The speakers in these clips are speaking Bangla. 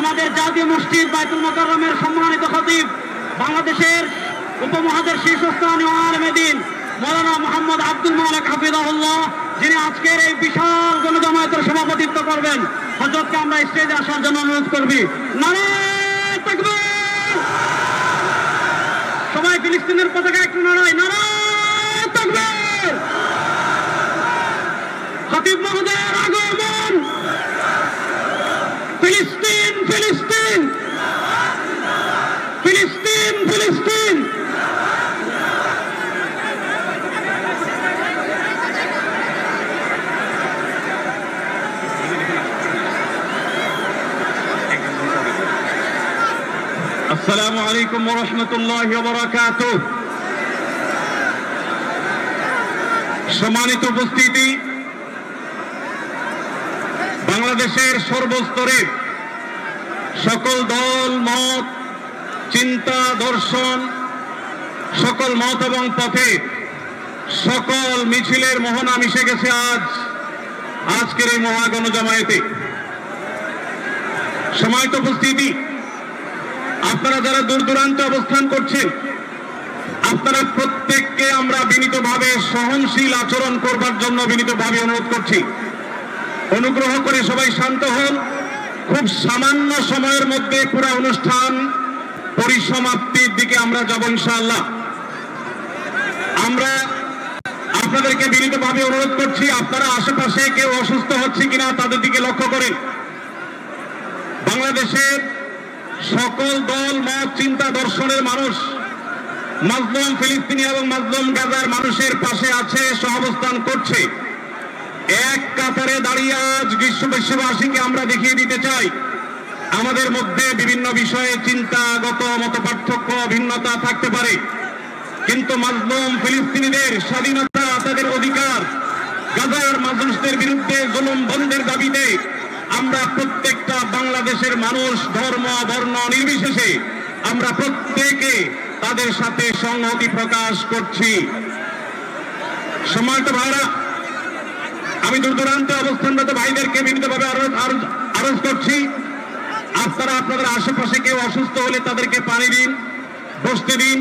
আমাদের জাতীয় মসজিদ বাইতুল মোকাররমের সম্মানিত খতিব, বাংলাদেশের উপমহাদেশের শীর্ষস্থানীয় আলেম দ্বীন মৌলানা মুহাম্মদ আব্দুল মালিক হাফিজাহুল্লাহ, যিনি আজকের এই বিশাল গণজামায়াতের সভাপতিত্ব করবেন, হযরতকে আমরা স্টেজে আসার জন্য অনুরোধ করবি। নারায়ে তাকবীর! সবাই ফিলিস্তিনের পতাকা একটু নাড়ায়। নারায়ে তাকবীর! খতিব মহোদয়ের আগমন। ফিলিস্তিন ফিলিস্তিন ফিলিস্তিন ফিলিস্তিন। আসসালামু আলাইকুম ওয়া রাহমাতুল্লাহি ওয়া বারাকাতুহু। সম্মানিত উপস্থিতি, বাংলাদেশের সর্বস্তরের সকল দল মত, চিন্তা, দর্শন, সকল মত এবং পথে সকল মিছিলের মোহনা মিশে গেছে আজকের এই মহাগণজামায়াতে। সম্মানিত উপস্থিতি, আপনারা যারা দূর দূরান্তে অবস্থান করছেন, আপনারা প্রত্যেককে আমরা বিনীতভাবে সহনশীল আচরণ করবার জন্য বিনীতভাবে অনুরোধ করছি। অনুগ্রহ করে সবাই শান্ত হন। খুব সামান্য সময়ের মধ্যে পুরো অনুষ্ঠান পরিসমাপ্তির দিকে আমরা যাব ইনশাআল্লাহ। আমরা আপনাদেরকে বিনীতভাবে অনুরোধ করছি, আপনারা আশেপাশে কেউ অসুস্থ হচ্ছে কিনা তাদের দিকে লক্ষ্য করেন। বাংলাদেশের সকল দল মত, চিন্তা, দর্শনের মানুষ মাজলুম ফিলিস্তিনি এবং মাজলুম গাজার মানুষের পাশে আছে, সহাবস্থান করছে। এক কাতারে দাঁড়িয়ে আজ বিশ্ববাসীকে আমরা দেখিয়ে দিতে চাই, আমাদের মধ্যে বিভিন্ন বিষয়ে চিন্তাগত মতপার্থক্য, ভিন্নতা থাকতে পারে, কিন্তু মাজলুম ফিলিস্তিনিদের স্বাধীনতা, তাদের অধিকার, গাজার মানুষদের বিরুদ্ধে জুলুম বন্ধের দাবিতে আমরা প্রত্যেকটা বাংলাদেশের মানুষ ধর্ম বর্ণ নির্বিশেষে আমরা প্রত্যেকে তাদের সাথে সংহতি প্রকাশ করছি। সম্মানিত ভাইরা, আমি দূর দূরান্তে অবস্থানরত ভাইদেরকে বিনীতভাবে আরজ করছি, আপনারা আপনাদের আশেপাশে কেউ অসুস্থ হলে তাদেরকে পানি দিন, বসতে দিন,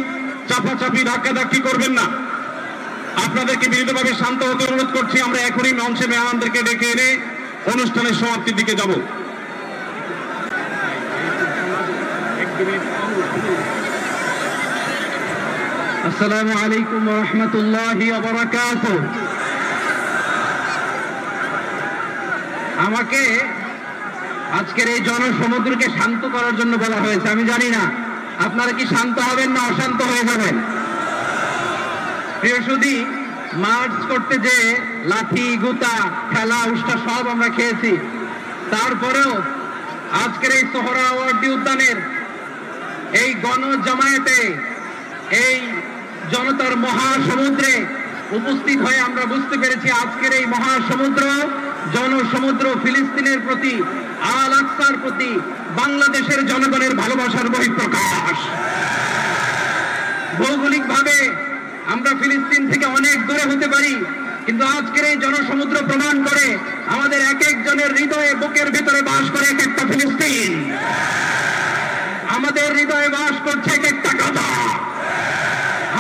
চাপাচাপি ধাক্কাধাক্কি করবেন না। আপনাদেরকে বিনীতভাবে শান্ত হতে অনুরোধ করছি। আমরা এখনই মঞ্চে মেহমানদেরকে ডেকে এনে অনুষ্ঠানের সমাপ্তির দিকে যাব। আসসালামু আলাইকুম ওয়া রাহমাতুল্লাহি ওয়া বারাকাতুহু। আমাকে আজকের এই জনসমুদ্রকে শান্ত করার জন্য বলা হয়েছে। আমি জানি না আপনারা কি শান্ত হবেন না অশান্ত হয়ে যাবেন। প্রিয় সুধী, মার্চ করতে যে লাঠি, গুতা, খেলা, উষ্টা সব আমরা খেয়েছি, তারপরেও আজকের এই সোহরাওয়ার্দী উদ্যানের এই গণজামায়াতে, এই জনতার মহাসমুদ্রে উপস্থিত হয়ে আমরা বুঝতে পেরেছি আজকের এই মহাসমুদ্র, জনসমুদ্র ফিলিস্তিনের প্রতি, আল আকসার প্রতি বাংলাদেশের জনগণের ভালোবাসার বহিঃপ্রকাশ। ভৌগোলিকভাবে আমরা ফিলিস্তিন থেকে অনেক দূরে হতে পারি, কিন্তু আজকের এই জনসমুদ্র প্রমাণ করে আমাদের এক একজনের হৃদয়ে, বুকের ভিতরে বাস করে এক একটা ফিলিস্তিন। আমাদের হৃদয়ে বাস করছে এক একটা গাজা,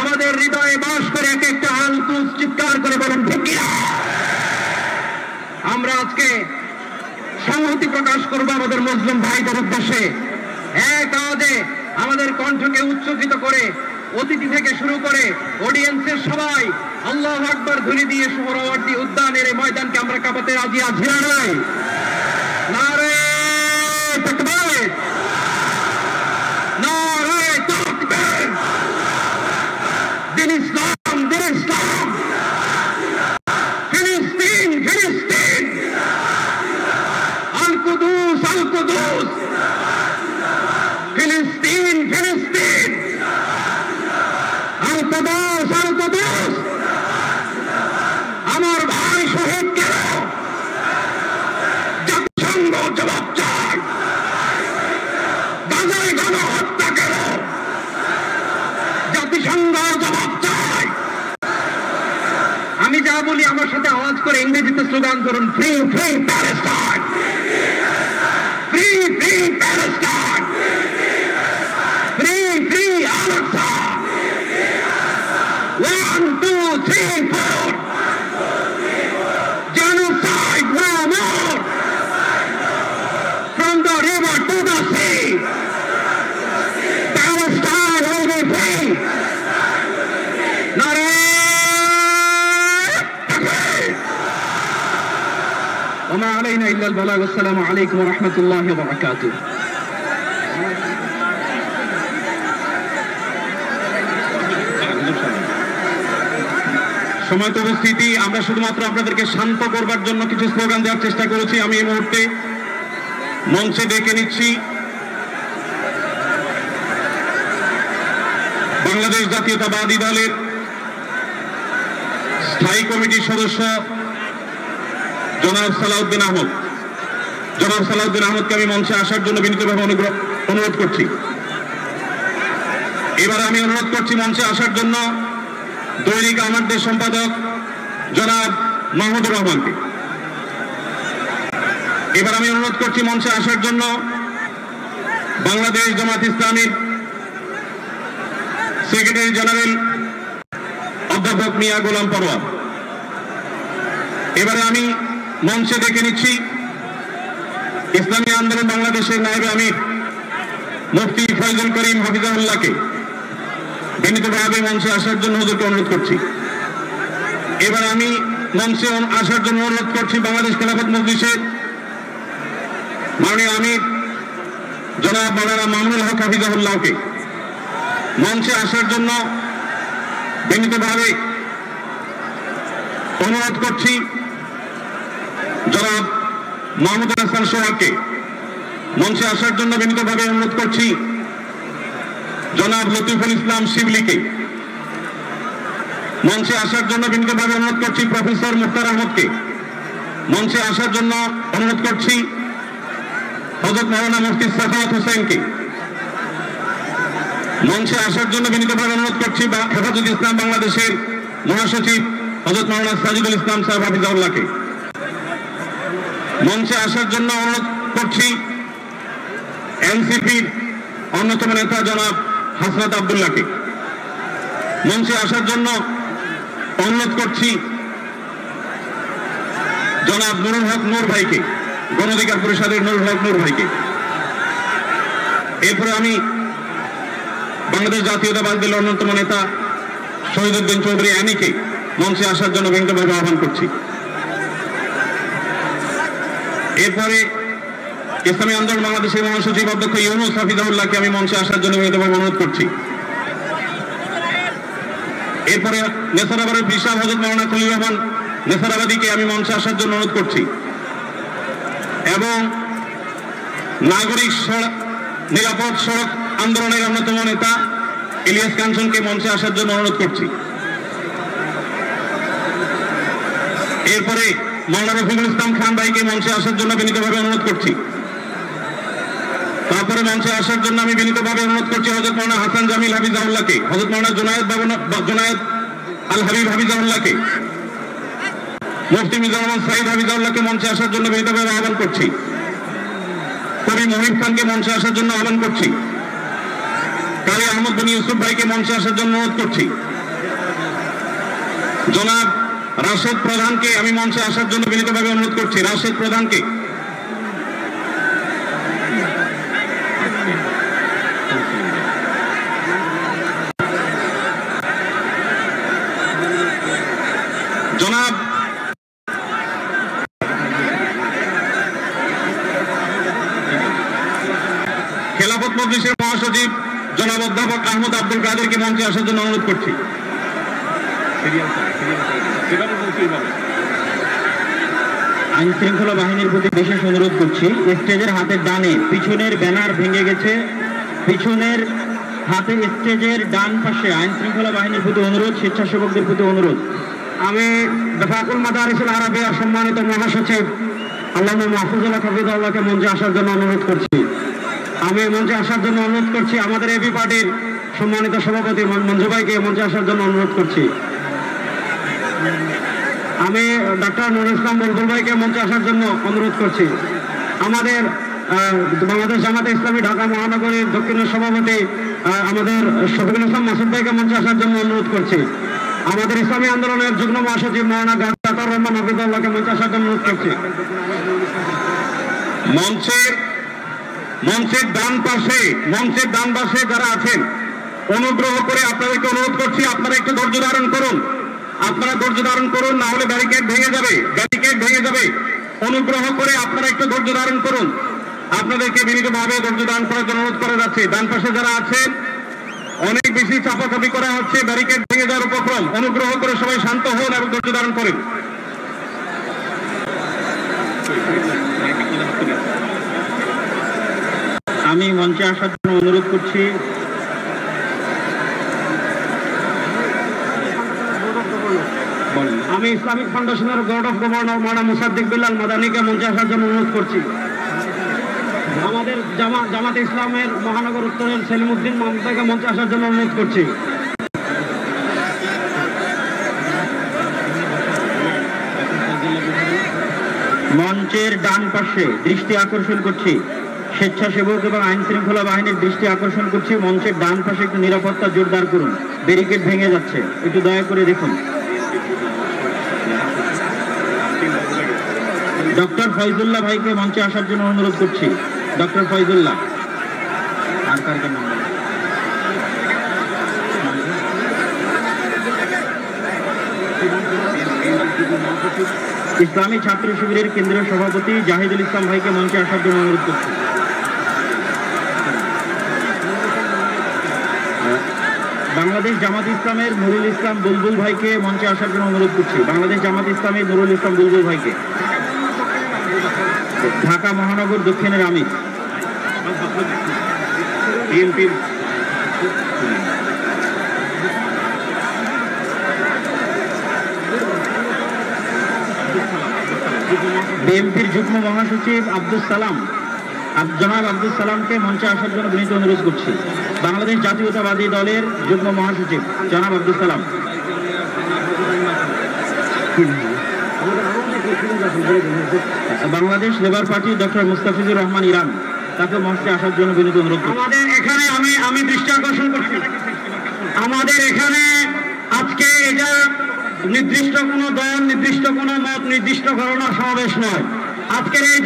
আমাদের হৃদয়ে বাস করে এক একটা আল কুদস। চিৎকার করে বলেন ঠিক কিনা? আমরা আজকে সংহতি প্রকাশ করব আমাদের মুসলিম ভাইদের উদ্দেশ্যে। এক আওয়াজে আমাদের কণ্ঠকে উচ্চকিত করে অতিথি থেকে শুরু করে অডিয়েন্সের সবাই আল্লাহু আকবার ধ্বনি দিয়ে সোহরাওয়ার্দী উদ্যানের এই ময়দানকে আমরা কাঁপাতে রাজি আছি না নাই? নারে তাকবীর, নারে তাকবীর। দিন ইসলাম, দিন ইসলাম। ফিলিস্তিন, ফিলিস্তিন। আল কুদুস, আল কুদুস। ফিলিস্তিন, ফিলিস্তিন। আল কুদুস, আল কুদুস। আমার ভাই শহীদ কেন? জাতিসংঘ জবাব চায়। গাজায় গণহত্যা কেন? জাতিসংঘ জবাব চায়। আমি যা বলি আমার সাথে আওয়াজ করে ইংরেজিতে স্লোগান করুন, free free Palestine, free free free Palestine! Free, free Al-Aqsa! 1, 2, 3, 4! Genocide no more! From the river to the sea! Palestine will be free! وما علينا إلا البلاغ والسلام عليكم ورحمة الله وبركاته সময়ত উপস্থিতি আমরা শুধুমাত্র আপনাদেরকে শান্ত করবার জন্য কিছু স্লোগান দেওয়ার চেষ্টা করেছি আমি এই মুহূর্তে মঞ্চে ডেকে নিচ্ছি বাংলাদেশ জাতীয়তাবাদী দলের স্থায়ী কমিটির সদস্য জনাব সালাউদ্দিন আহমদকে আমি মঞ্চে আসার জন্য বিনীতভাবে অনুরোধ করছি এবার আমি অনুরোধ করছি মঞ্চে আসার জন্য দৈনিক আমার দেশ সম্পাদক জনাব মাহমুদুর রহমানকে এবার আমি অনুরোধ করছি মঞ্চে আসার জন্য বাংলাদেশ জামাত ইসলামীর সেক্রেটারি জেনারেল অধ্যাপক মিয়া গোলাম পরোয়ার এবারে আমি মঞ্চে ডেকে নিচ্ছি ইসলামী আন্দোলন বাংলাদেশের নায়েবে আমির মুফতি ফয়জুল করিম হাফিজাহুল্লাহকে বিনীতভাবে মঞ্চে আসার জন্য হুজুরকে অনুরোধ করছি এবার আমি মঞ্চে আসার জন্য অনুরোধ করছি বাংলাদেশ খেলাফত মজলিসের মাননীয় আমির জনাব মাওলানা মামুনুল হক হাফিজাহুল্লাহকে মঞ্চে আসার জন্য বিনীতভাবে অনুরোধ করছি জনাব মাহমুদুল হাসান সোহাগকে মঞ্চে আসার জন্য বিনীতভাবে অনুরোধ করছি জনাব লতিফুল ইসলাম শিবলিকে মঞ্চে আসার জন্য বিনীতভাবে অনুরোধ করছি প্রফেসর মুখতার আহমদকে মঞ্চে আসার জন্য অনুরোধ করছি হযরত মাওলানা মুফতি সাখাওয়াত হোসেনকে মঞ্চে আসার জন্য বিনীতভাবে অনুরোধ করছি হেফাজত ইসলাম বাংলাদেশের মহাসচিব হযরত মাওলানা সাজিদুল ইসলাম সাহেব হাফিজাহুল্লাহকে মঞ্চে আসার জন্য অনুরোধ করছি এনসিপির অন্যতম নেতা জনাব হাসনাত আব্দুল্লাহকে মঞ্চে আসার জন্য অনুরোধ করছি জনাব নুরুল হক নূর ভাইকে গণ অধিকার পরিষদের নুরুল হক নূর ভাইকে এরপরে আমি বাংলাদেশ জাতীয়তাবাদী দলের অন্যতম নেতা শহীদুদ্দিন চৌধুরী অ্যানিকে মঞ্চে আসার জন্য বিনীতভাবে আহ্বান করছি এরপরে ইসলামী আন্দোলন বাংলাদেশের মহাসচিব অধ্যক্ষ ইউনুস হাফিজাহুল্লাহকে আমি মঞ্চে আসার জন্য বিনীতভাবে অনুরোধ করছি এরপরে নেসারাবাদের বিশাল হযরত মাওলানা খলিল রহমান নেসারাবাদীকে আমি মঞ্চে আসার জন্য অনুরোধ করছি এবং নাগরিক নিরাপদ সড়ক আন্দোলনের অন্যতম নেতা ইলিয়াস কাঞ্চনকে মঞ্চে আসার জন্য অনুরোধ করছি এরপরে মাওলানা রফিকুল ইসলাম খান ভাইকে মঞ্চে আসার জন্য বিনীতভাবে অনুরোধ করছি তারপরে মঞ্চে আসার জন্য আমি বিনীতভাবে অনুরোধ করছি হযরত মাওলানা হাসান জামিল হাফিজাহুল্লাহকে হযরত মাওলানা জুনায়েদ আল হাবিব হাফিজাহুল্লাহকে মুফতি মিজানুর রহমান সাঈদ হাফিজাহুল্লাহকে মঞ্চে আসার জন্য বিনীতভাবে আহ্বান করছি কবি মহিব খানকে মঞ্চে আসার জন্য আহ্বান করছি কারি আহমদ বিন ইউসুফ ভাইকে মঞ্চে আসার জন্য অনুরোধ করছি জনাব রাশেদ প্রধানকে আমি মঞ্চে আসার জন্য বিনীতভাবে অনুরোধ করছি রাশেদ প্রধানকে জনাব খেলাফত মজলিসের মহাসচিব জনাব অধ্যাপক আহমদ আব্দুল কাদেরকে মঞ্চে আসার জন্য অনুরোধ করছি আইন শৃঙ্খলা বাহিনীর প্রতি বিশেষ অনুরোধ করছি স্টেজের হাতের ডানে পিছনের ব্যানার ভেঙে গেছে পিছনের হাতে স্টেজের ডান পাশে আইন শৃঙ্খলা বাহিনীর প্রতি অনুরোধ স্বেচ্ছাসেবকদের প্রতি অনুরোধ আমি দফাকুল মাদারিসুল আরাবিয়া সম্মানিত মহাসচিব আল্লামা মাহফুজুল্লাহ হাফিজাহুল্লাহকে মঞ্চে আসার জন্য অনুরোধ করছি আমি মঞ্চে আসার জন্য অনুরোধ করছি আমাদের এবি পার্টির সম্মানিত সভাপতি মঞ্জু ভাইকে মঞ্চে আসার জন্য অনুরোধ করছি আমি ডক্টর নুরুল ইসলাম বুলবুল ভাইকে মঞ্চে আসার জন্য অনুরোধ করছি আমাদের বাংলাদেশ জামাতে ইসলামী ঢাকা মহানগরীর দক্ষিণের সভাপতি আমাদের শফিকুল ইসলাম মাসুদ ভাইকে মঞ্চে আসার জন্য অনুরোধ করছি। আমাদের ইসলামী আন্দোলনের যুগ্ম মহাসচিব মাওলানা গাজী আতাউর রহমান হাফিজাহুল্লাহকে মঞ্চে আসার জন্য অনুরোধ করছি। মঞ্চের ডান পাশে যারা আছেন অনুগ্রহ করে আপনাদেরকে অনুরোধ করছি, আপনারা একটু ধৈর্য ধারণ করুন, না হলে ব্যারিকেড ভেঙে যাবে। অনুগ্রহ করে আপনারা একটু ধৈর্য ধারণ করুন, আপনাদেরকে বিনীতভাবে ধৈর্য ধারণ করার জন্য অনুরোধ করা যাচ্ছে। ডান পাশে যারা আছেন অনেক বেশি চাপাচাপি করা হচ্ছে, ব্যারিকেড ভেঙে যাওয়ার উপক্রম। অনুগ্রহ করে সবাই শান্ত হন এবং ধৈর্য ধারণ করেন। আমি মঞ্চে আসার জন্য অনুরোধ করছি আমি ইসলামিক ফাউন্ডেশনের বোর্ড অফ গভর্নর মাওলানা মুসাদ্দিক বিল্লাল মাদানীকে মঞ্চে আসার জন্য অনুরোধ করছি। আমাদের জামাতে ইসলামের মহানগর উত্তরের সেলিমউদ্দিন মামুদাকে মঞ্চে আসার জন্য অনুরোধ করছি। মঞ্চের ডান পাশে দৃষ্টি আকর্ষণ করছি, স্বেচ্ছাসেবক এবং আইন শৃঙ্খলা বাহিনীর দৃষ্টি আকর্ষণ করছি। মঞ্চের ডান পাশে একটু নিরাপত্তা জোরদার করুন, ব্যারিকেড ভেঙে যাচ্ছে, একটু দয়া করে দেখুন। ডক্টর ফয়জুল্লাহ ভাইকে মঞ্চে আসার জন্য অনুরোধ করছি। ডক্টর ফয়জুল্লাহ আর কার নাম? ইসলামী ছাত্র শিবিরের কেন্দ্রীয় সভাপতি জাহিদুল ইসলাম ভাইকে মঞ্চে আসার জন্য অনুরোধ করছি। বাংলাদেশ জামাত ইসলামের নুরুল ইসলাম বুলবুল ভাইকে মঞ্চে আসার জন্য অনুরোধ করছি। বাংলাদেশ জামাত ইসলামের নুরুল ইসলাম বুলবুল ভাইকে। ঢাকা মহানগর দক্ষিণের আমির বিএনপির যুগ্ম মহাসচিব জনাব আব্দুল সালামকে মঞ্চে আসার জন্য বিনীত অনুরোধ করছি। বাংলাদেশ জাতীয়তাবাদী দলের যুগ্ম মহাসচিব জনাব Abdul Salam. Bangladesh labour party doctor Mustafizur Rahman Iran, তাকে মঞ্চে আসার জন্য বিনীত অনুরোধ করছি। আমাদের এখানে আমি দৃষ্টি আকর্ষণ করছি, আমাদের এখানে আজকে এটা নির্দিষ্ট কোনো দল, নির্দিষ্ট কোনো মত, নির্দিষ্ট ঘটনার সমাবেশ নয়। আজকের এই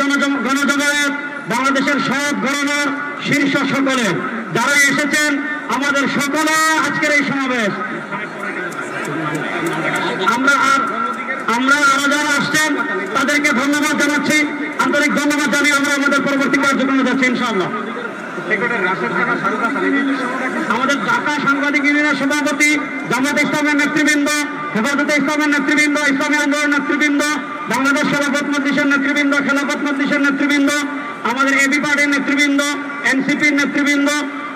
গণজমায়েত বাংলাদেশের সব ঘটনার শীর্ষ সকলের যারা এসেছেন, আমাদের সকলে আজকের এই সমাবেশ। আমরা আরো যারা আসছেন তাদেরকে ধন্যবাদ জানাচ্ছি, আন্তরিক ধন্যবাদ জানিয়ে আমরা আমাদের পরবর্তী কার্যক্রমে যাচ্ছি ইনশাআল্লাহ। আমাদের ঢাকা সাংবাদিক ইউনিয়নের সভাপতি, জামাত ইসলামের নেতৃবৃন্দ, হেফাজতে ইসলামের নেতৃবৃন্দ, ইসলামী আন্দোলনের নেতৃবৃন্দ, বাংলাদেশ খেলাফত মজলিসের নেতৃবৃন্দ, খেলাফত মজলিসের নেতৃবৃন্দ, আমাদের এবি পার্টির নেতৃবৃন্দ, এনসিপির নেতৃবৃন্দ,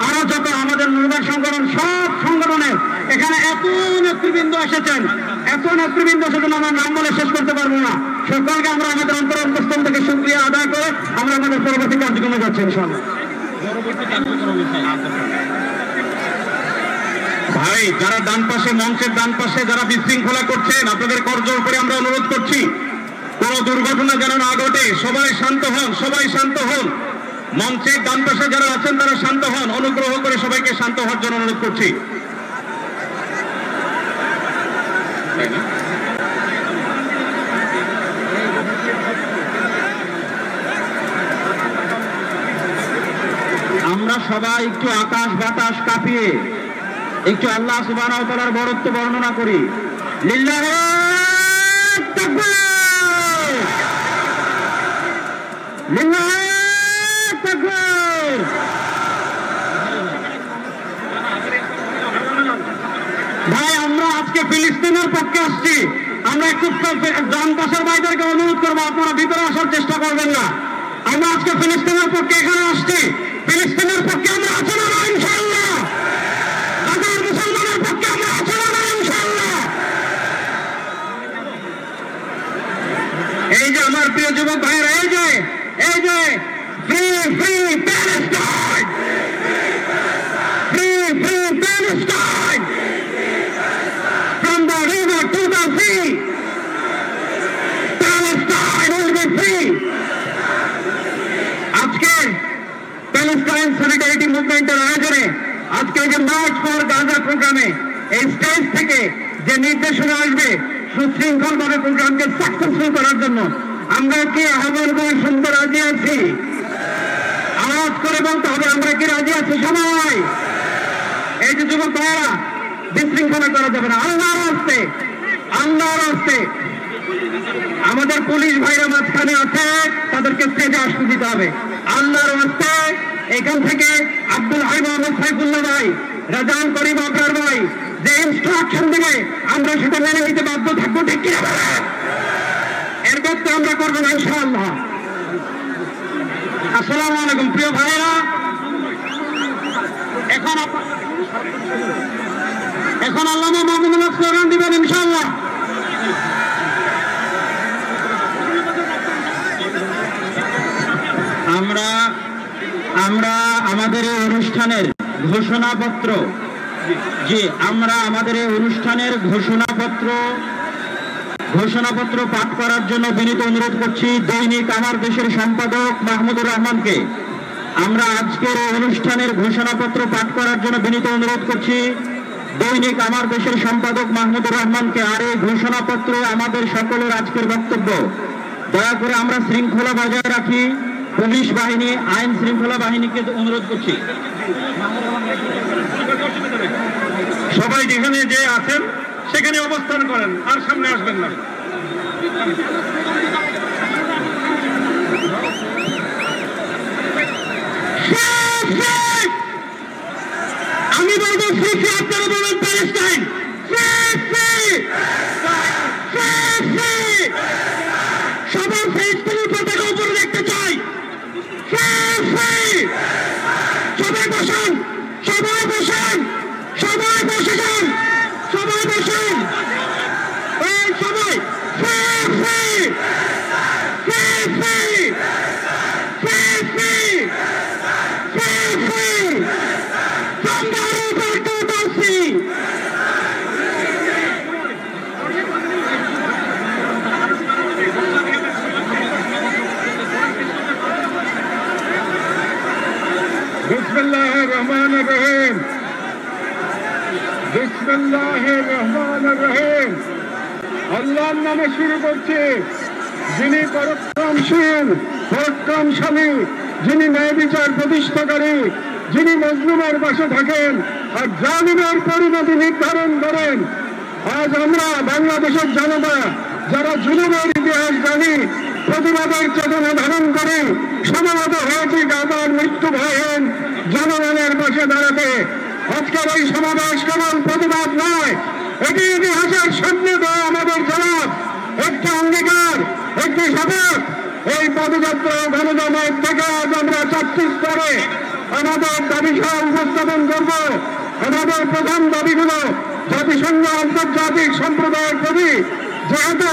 আরো যত আমাদের নির্বাচন সংগঠন, সব সংগঠনের এখানে এত নেতৃবৃন্দ এসেছেন, আমরা নাম বলে শেষ করতে পারবো না। সকলকে আমরা আমাদের অন্তরস্থল থেকে শুকরিয়া আদায় করে আমরা আমাদের পরবর্তী কার্যক্রমে যাচ্ছি ইনশাআল্লাহ। ভাই, যারা ডান পাশে, মঞ্চের ডান পাশে যারা বিশৃঙ্খলা করছেন, আপনাদের করজোর করে আমরা অনুরোধ করছি কোন দুর্ঘটনা যেন না ঘটে। সবাই শান্ত হন। মঞ্চের ডান পাশে যারা আছেন তারা শান্ত হন। অনুগ্রহ করে সবাইকে শান্ত হওয়ার জন্য অনুরোধ করছি। আমরা সবাই একটু আকাশ বাতাস কাঁপিয়ে একটু আল্লাহ সুবহানাহু ওয়া তাআলার বরত্ব বর্ণনা করি। লিল্লাহি তাকবীর, লিল্লাহি তাকবীর। ভাই, আমরা আজকে ফিলিস্তিনের পক্ষে আসছি। আমরা একটু ডান পাশের ভাইদেরকে অনুরোধ করবো, আপনারা ভিতরে আসার চেষ্টা করবেন না। আমরা আজকে ফিলিস্তিনের পক্ষে এখানে আসছি। ফিলিস্তিনের পক্ষে আমরা আছি না ইনশাআল্লাহ? হাজার মুসলমানের পক্ষে আমরা আছি না ইনশাআল্লাহ? এই যে আমার প্রিয় যুবক ভাইয়েরা, এই যে free free Palestine, free free Palestine, from the river to the sea, Palestine will be free. আজকে প্যালেস্টাইন সলিডারিটি মুভমেন্টের আয়োজনে আজকে যে মার্চ ফর গাজা প্রোগ্রামে এই স্টেজ থেকে যে নির্দেশনা আসবে সুশৃঙ্খলভাবে প্রোগ্রামকে সাকসেসফুল করার জন্য আমরা কি আহ্বান করে শুনতে রাজি আছি? আওয়াজ করে বলতে হবে আমরা কি রাজি আছি সবাই? এই যে যুবক ভাইয়েরা, বিশৃঙ্খলা করা যাবে না। আল্লাহর রাস্তে আমাদের পুলিশ ভাইরা মাঝখানে আছে, তাদেরকে স্টেজে আসতে দিতে হবে। আল্লাহর রাস্তে এখান থেকে আব্দুল হাই মোহাম্মদ সাইফুল্লাহ ভাই, রাজান করিম আবরার ভাই যে ইনস্ট্রাকশন দেবে আমরা সেটা মেনে নিতে বাধ্য থাকবো, ঠিক কি না? এর করতে আমরা করবো না ইনশাআল্লাহ। আসসালামু আলাইকুম প্রিয় ভাইরা, এখন আল্লামা মামুনুল্লাহ স্লোগান দিবেন ইনশাআল্লাহ। আমরা আমাদের এই অনুষ্ঠানের ঘোষণাপত্র ঘোষণাপত্র পাঠ করার জন্য বিনীত অনুরোধ করছি দৈনিক আমার দেশের সম্পাদক মাহমুদুর রহমানকে। আমরা আজকের এই অনুষ্ঠানের ঘোষণাপত্র পাঠ করার জন্য বিনীত অনুরোধ করছি দৈনিক আমার দেশের সম্পাদক মাহমুদুর রহমানকে। আর এই ঘোষণাপত্র আমাদের সকলের আজকের বক্তব্য। দয়া করে আমরা শৃঙ্খলা বজায় রাখি। পুলিশ বাহিনী, আইন শৃঙ্খলা বাহিনীকে অনুরোধ করছি সবাই যেখানে যে আছেন সেখানে অবস্থান করেন, আর সামনে আসবেন না। আমি বলবো ফ্রি, আপনারা বলবেন প্যালেস্টাইন। সবার ফেস থেকে পতাকা উপরে দেখতে চাই। সবাই বসেন, সবাই বসেন, সবাই বসে যান, সবাই বসেন, এই সবাই বিসমিল্লাহির রহমানির রহিম, বিসমিল্লাহির রহমানির রহিম। আল্লাহর নামে শুরু করছি, যিনি পরাক্রমশীল, পরাক্রমশালী, যিনি ন্যায় বিচার প্রতিষ্ঠাকারী, যিনি মজলুমের পাশে থাকেন আর জালিমের পরিণতি নির্ধারণ করেন। আজ আমরা বাংলাদেশের জনতা যারা জুলুমের ইতিহাস জানি, প্রতিবাদের চেতনা ধারণ করে সমবেত হয়েছি গাজার মৃত্যু ভয়হীন জনগণের পাশে দাঁড়াতে। আজকের এই সমাবেশ কেবল প্রতিবাদ নয়, এটি ইতিহাসের সামনে দেওয়া আমাদের জবাব, একটি অঙ্গীকার, একটি শপথ। এই পদযাত্রা গণজমায়েত থেকে আজ আমরা 4টি স্তরে আমাদের দাবি সহ উপস্থাপন করব। আমাদের প্রধান দাবিগুলো জাতিসংঘ আন্তর্জাতিক সম্প্রদায়ের প্রতি, যেহেতু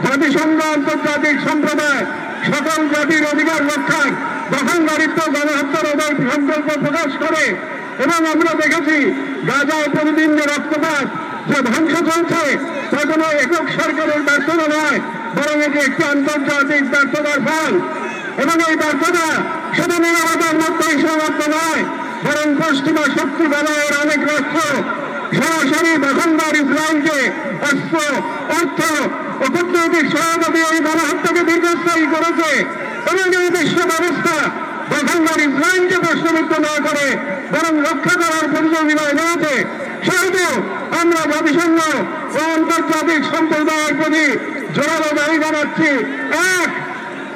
জাতিসংঘ আন্তর্জাতিক সম্প্রদায় সকল জাতির অধিকার রক্ষার, দখলদারিত্ব, গণহত্যার সংকল্প প্রকাশ করে, এবং আমরা দেখেছি গাজায় প্রতিদিন যে রক্তপাত, যে ধ্বংস চলছে, তা কোনো একক সরকারের ব্যর্থতা নয়, বরং এটি একটি আন্তর্জাতিক ব্যর্থতার ফল। এবং এই ব্যর্থতা শুধু নিরাপত্তার মধ্যেই সীমাবদ্ধ নয়, বরং পশ্চিমা শক্তি বলয়ের অনেক রাষ্ট্র সরাসরি দখলদার ইসরায়েলকে অস্ত্র, অর্থ ও কূটনৈতিক সহায়তা দিয়ে এই গণহত্যাকে দীর্ঘস্থায়ী করেছে। এবং এই বিশ্ব ব্যবস্থা দখলদার ইসরায়েলকে প্রশ্নবিদ্ধ না করে বরং রক্ষা করার পরিযোগিতায় রয়েছে। সেহেতু আমরা জাতিসংঘ ও আন্তর্জাতিক সম্প্রদায়ের প্রতি জোরালো দাবি জানাচ্ছি, এক,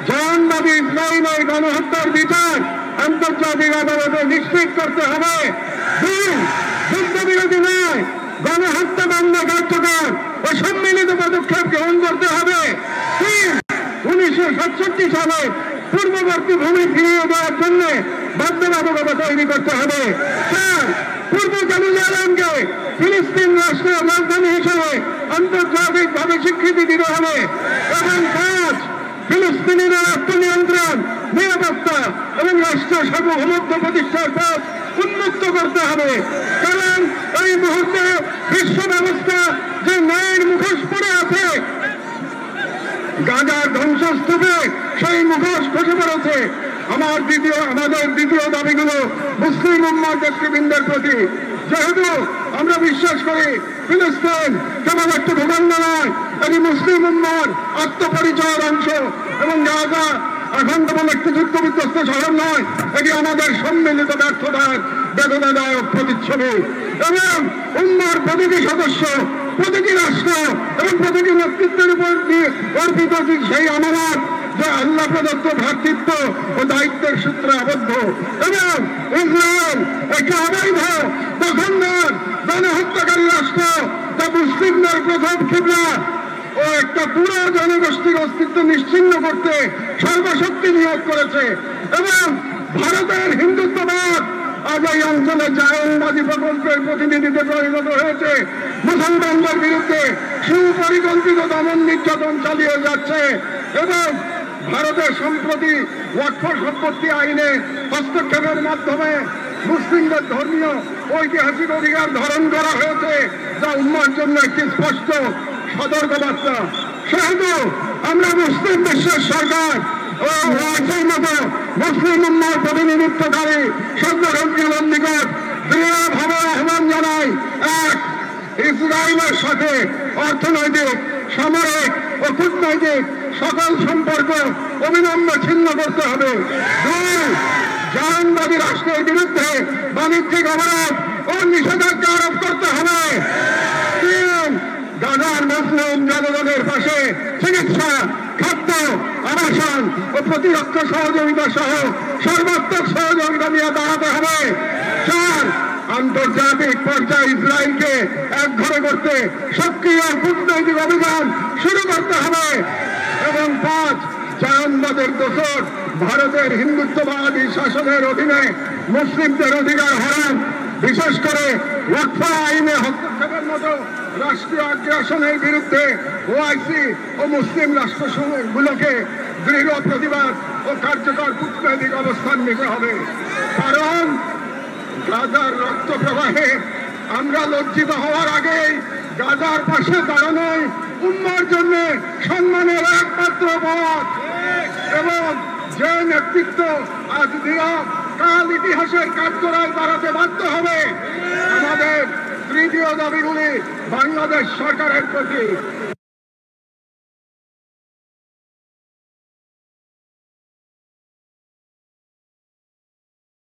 জাহান্নামী ইসরায়েলের গণহত্যার বিচার আন্তর্জাতিক আদালতে নিশ্চিত করতে হবে। দুই, যুদ্ধবিরতি নয়, গণহত্যা বন্ধ কার্যকর ও সম্মিলিত পদক্ষেপ গ্রহণ করতে হবে। তিন, 1967 সালে পূর্ববর্তী ভূমি ফিরিয়ে দেওয়ার জন্য বাধ্যবাধকতা তৈরি করতে হবে। চার, পূর্ব জেরুজালেমকে ফিলিস্তিন রাষ্ট্রের রাজধানী হিসেবে আন্তর্জাতিকভাবে স্বীকৃতি দিতে হবে। এবং পাঁচ, ফিলিস্তিনিদের আত্মনিয়ন্ত্রণ, নিরাপত্তা এবং রাষ্ট্র সার্বভৌমত্ব প্রতিষ্ঠার পথ উন্মুক্ত করতে হবে। কারণ এই মুহূর্তে বিশ্ব ব্যবস্থা যে ন্যায়ের মুখোশ পড়ে আছে, গাজার ধ্বংসস্তূপে সেই মুখোশ খসে পড়েছে। আমাদের দ্বিতীয় দাবিগুলো মুসলিম উম্মার নেতৃবৃন্দের প্রতি। যেহেতু আমরা বিশ্বাস করি ফিলিস্তিন কেবল একটা ভূখণ্ড নয়, এটি মুসলিম উম্মার আত্মপরিচয়ের অংশ, এবং গাজা এখন কেবল একটি যুদ্ধ বিধ্বস্ত শহর নয়, এটি আমাদের সম্মিলিত ব্যর্থতার বেদনাদায়ক প্রতিচ্ছবি। এবং উম্মার প্রতিটি সদস্য, প্রতিটি রাষ্ট্র এবং প্রতিটি নেতৃত্বের উপর অর্পিত সেই আমানত যে আল্লাহ প্রদত্ত ভ্রাতৃত্ব ও দায়িত্বের সূত্রে আবদ্ধ। এবং ইসরায়েল একটি অবৈধ দখলদার গণহত্যাকারী রাষ্ট্র, যা মুসলিমদের প্রথম কিবলা ও একটা পুরো জনগোষ্ঠীর অস্তিত্ব নিশ্চিহ্ন করতে সর্বশক্তি নিয়োগ করেছে। এবং ভারতের হিন্দুত্ববাদ আজ এই অঞ্চলে জায়নবাদী প্রকল্পের প্রতিনিধিতে পরিণত হয়েছে, মুসলমানদের বিরুদ্ধে সুপরিকল্পিত দমন নির্যাতন চালিয়ে যাচ্ছে। এবং ভারতের সম্প্রতি ওয়াকফ সম্পত্তি আইনে হস্তক্ষেপের মাধ্যমে মুসলিমদের ধর্মীয় ঐতিহাসিক অধিকার ধারণ করা হয়েছে, যা উম্মার জন্য একটি স্পষ্ট সতর্কবার্তা। সেহেতু আমরা মুসলিম বিশ্বের সরকার ও ওয়াকফের মতো মুসলিম উম্মার প্রতিনিধিত্বকারী সর্বধর্মীয়দের নিকট দৃঢ়ভাবে আহ্বান জানাই। এক, ইসরায়েলের সাথে অর্থনৈতিক, সামরিক ও কূটনৈতিক সকল সম্পর্ক অবিলম্বে ছিন্ন করতে হবে। দুই, জায়নবাদী রাষ্ট্রের বিরুদ্ধে বাণিজ্যিক অবরোধ ও নিষেধাজ্ঞা আরোপ করতে হবে। তিন, গাজার মুসলিম জনগণের পাশে চিকিৎসা, খাদ্য, আবাসন ও প্রতিরক্ষা সহযোগিতা সহ সর্বাত্মক সহযোগিতা নিয়ে দাঁড়াতে হবে। চার, আন্তর্জাতিক পর্যায়ে ইসরায়েলকে একঘরে করতে সক্রিয় কূটনৈতিক অভিযান শুরু করতে হবে। এবং পাঁচ, জায়নবাদের দোষর ভারতের হিন্দুত্ববাদী শাসনের অধীনে মুসলিমদের অধিকার হরণ, বিশেষ করে ওয়াকফ আইনে হস্তক্ষেপের মতো রাষ্ট্রীয় আগ্রাসনের বিরুদ্ধে ওআইসি ও মুসলিম রাষ্ট্রসমূহগুলোকে দৃঢ় প্রতিবাদ ও কার্যকর কূটনৈতিক অবস্থান নিতে হবে। কারণ গাজার রক্ত প্রবাহে আমরা লজ্জিত হওয়ার আগেই গাজার পাশে দাঁড়ানোই উম্মার জন্য সম্মানের একমাত্র পথ। এবং যে নেতৃত্ব আজ দৃঢ়, কাল ইতিহাসের কাঠগড়ায় দাঁড়াতে বাধ্য হবে। আমাদের তৃতীয় দাবিগুলি বাংলাদেশ সরকারের প্রতি।